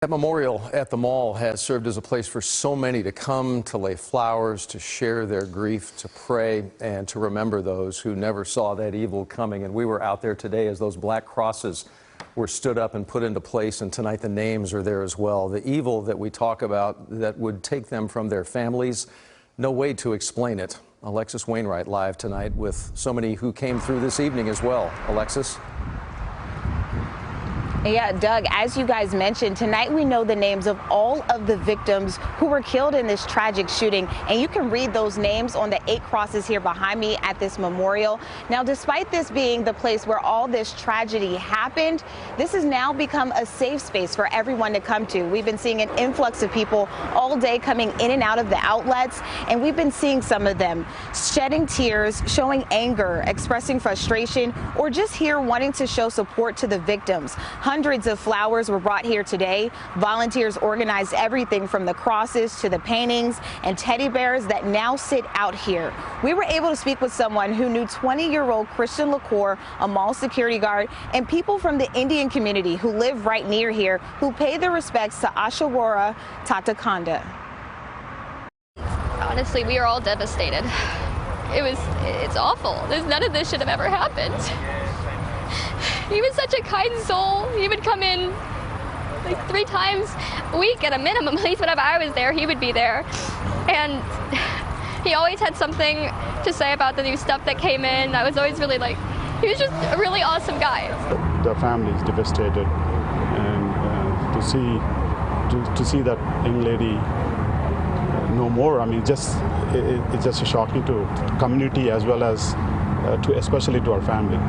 That memorial at the mall has served as a place for so many to come, to lay flowers, to share their grief, to pray, and to remember those who never saw that evil coming. And we were out there today as those black crosses were stood up and put into place, and tonight the names are there as well. The evil that we talk about that would take them from their families, no way to explain it. Alexis Wainwright live tonight with so many who came through this evening as well. Alexis? Yeah, Doug, as you guys mentioned, tonight we know the names of all of the victims who were killed in this tragic shooting, and you can read those names on the 8 crosses here behind me at this memorial. Now, despite this being the place where all this tragedy happened, this has now become a safe space for everyone to come to. We've been seeing an influx of people all day coming in and out of the outlets, and we've been seeing some of them shedding tears, showing anger, expressing frustration, or just here wanting to show support to the victims. Hundreds of flowers were brought here today. Volunteers organized everything from the crosses to the paintings and teddy bears that now sit out here. We were able to speak with someone who knew 20-year-old Christian LaCour, a mall security guard, and people from the Indian community who live right near here who pay their respects to Ashawara Tatakanda. Honestly, we are all devastated. It's awful. None of this should have ever happened. He was such a kind soul. He would come in like 3 times a week at a minimum. At least whenever I was there, he would be there. And he always had something to say about the new stuff that came in. I was always really he was just a really awesome guy. The family is devastated, and to see that young lady no more, I mean, it's just shocking to the community as well as especially to our family.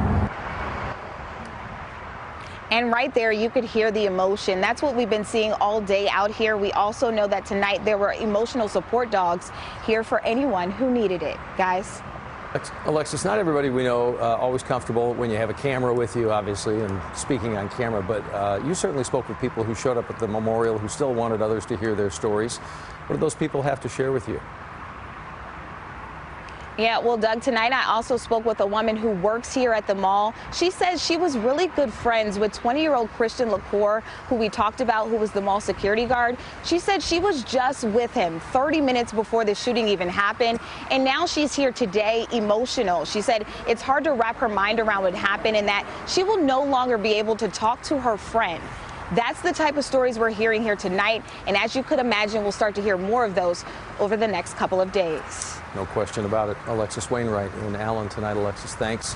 And right there, you could hear the emotion. That's what we've been seeing all day out here. We also know that tonight there were emotional support dogs here for anyone who needed it. Guys? Alexis, not everybody we know always comfortable when you have a camera with you, obviously, and speaking on camera, but you certainly spoke with people who showed up at the memorial who still wanted others to hear their stories. What do those people have to share with you? Yeah, well, Doug, tonight I also spoke with a woman who works here at the mall. She says she was really good friends with 20-year-old Christian LaCour, who we talked about, who was the mall security guard. She said she was just with him 30 minutes before the shooting even happened, and now she's here today emotional. She said it's hard to wrap her mind around what happened and that she will no longer be able to talk to her friend. That's the type of stories we're hearing here tonight, and as you could imagine, we'll start to hear more of those over the next couple of days. No question about it. Alexis Wainwright in Allen tonight. Alexis, thanks.